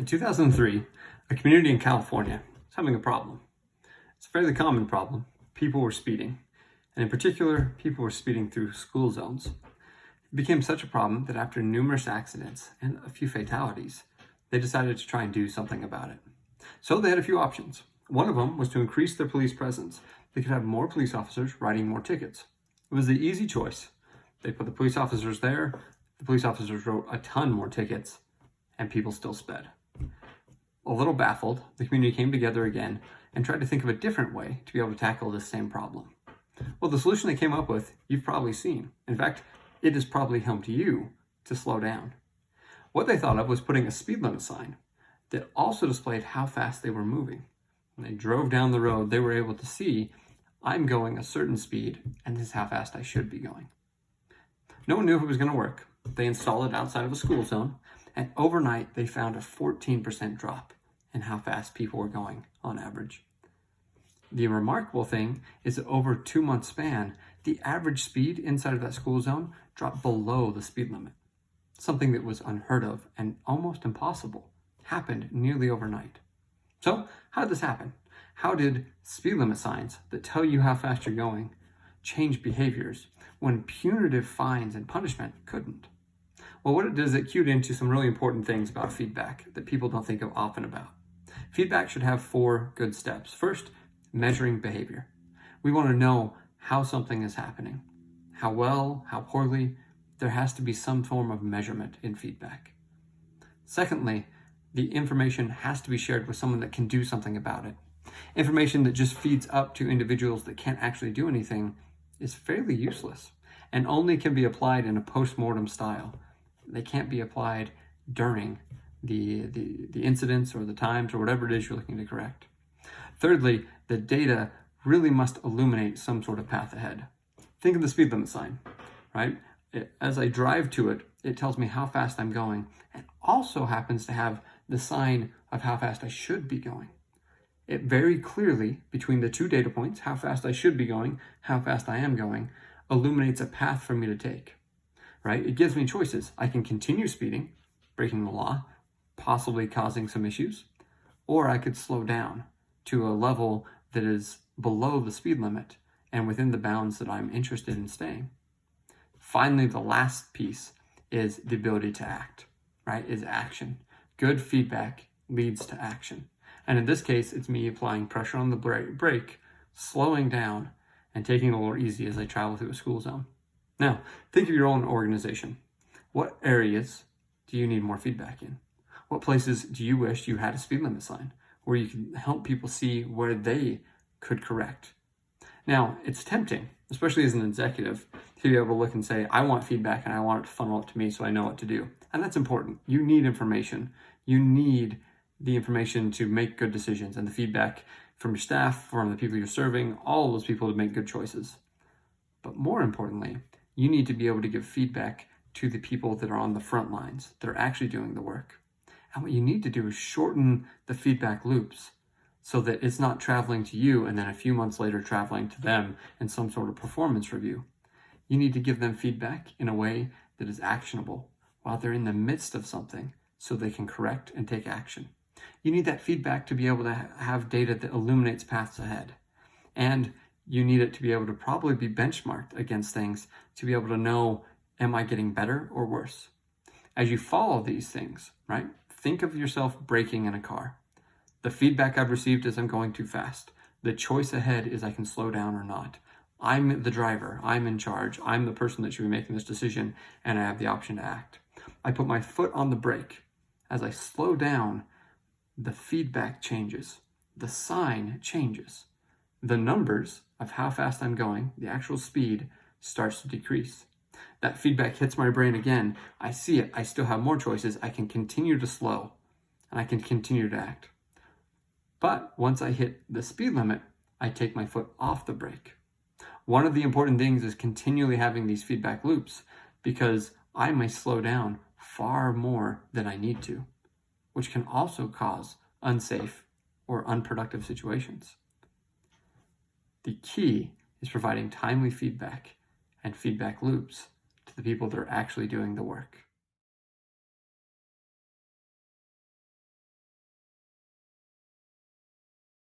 2003, a community in California was having a problem. It's a fairly common problem. People were speeding, and in particular, people were speeding through school zones. It became such a problem that after numerous accidents and a few fatalities, they decided to try and do something about it. So they had a few options. One of them was to increase their police presence. They could have more police officers writing more tickets. It was the easy choice. They put the police officers there, the police officers wrote a ton more tickets, and people still sped. A little baffled, the community came together again and tried to think of a different way to be able to tackle this same problem. Well, the solution they came up with, you've probably seen. In fact, it has probably helped you to slow down. What they thought of was putting a speed limit sign that also displayed how fast they were moving. When they drove down the road, they were able to see, I'm going a certain speed, and this is how fast I should be going. No one knew if it was going to work. They installed it outside of a school zone, and overnight they found a 14% drop in how fast people were going on average. The remarkable thing is that over a 2-month span, the average speed inside of that school zone dropped below the speed limit. Something that was unheard of and almost impossible happened nearly overnight. So how did this happen? How did speed limit signs that tell you how fast you're going change behaviors when punitive fines and punishment couldn't? Well, what it does is it cued into some really important things about feedback that people don't think of often about. Feedback should have 4 good steps. First, measuring behavior. We want to know how something is happening. How well, how poorly. There has to be some form of measurement in feedback. Secondly, the information has to be shared with someone that can do something about it. Information that just feeds up to individuals that can't actually do anything is fairly useless and only can be applied in a post-mortem style. They can't be applied during the incidents or the times or whatever it is you're looking to correct. Thirdly, the data really must illuminate some sort of path ahead. Think of the speed limit sign, right? As I drive to it, it tells me how fast I'm going and also happens to have the sign of how fast I should be going. It very clearly, between the 2 data points, how fast I should be going, how fast I am going, illuminates a path for me to take, right? It gives me choices. I can continue speeding, breaking the law, possibly causing some issues, or I could slow down to a level that is below the speed limit and within the bounds that I'm interested in staying. Finally, the last piece is the ability to act, right? Is action. Good feedback leads to action. And in this case, it's me applying pressure on the brake, slowing down, and taking it a little easy as I travel through a school zone. Now, think of your own organization. What areas do you need more feedback in? What places do you wish you had a speed limit sign where you can help people see where they could correct? Now, it's tempting, especially as an executive, to be able to look and say, I want feedback and I want it to funnel up to me so I know what to do. And that's important. You need information. You need the information to make good decisions and the feedback from your staff, from the people you're serving, all of those people to make good choices. But more importantly, you need to be able to give feedback to the people that are on the front lines, that are actually doing the work. And what you need to do is shorten the feedback loops so that it's not traveling to you and then a few months later traveling to them in some sort of performance review. You need to give them feedback in a way that is actionable while they're in the midst of something so they can correct and take action. You need that feedback to be able to have data that illuminates paths ahead. And you need it to be able to probably be benchmarked against things to be able to know, am I getting better or worse? As you follow these things, right? Think of yourself braking in a car. The feedback I've received is I'm going too fast. The choice ahead is I can slow down or not. I'm the driver. I'm in charge. I'm the person that should be making this decision, and I have the option to act. I put my foot on the brake. As I slow down, the feedback changes. The sign changes. The numbers of how fast I'm going, the actual speed, starts to decrease. That feedback hits my brain again. I see it. I still have more choices. I can continue to slow, and I can continue to act. But once I hit the speed limit, I take my foot off the brake. One of the important things is continually having these feedback loops because I may slow down far more than I need to, which can also cause unsafe or unproductive situations. The key is providing timely feedback and feedback loops to the people that are actually doing the work.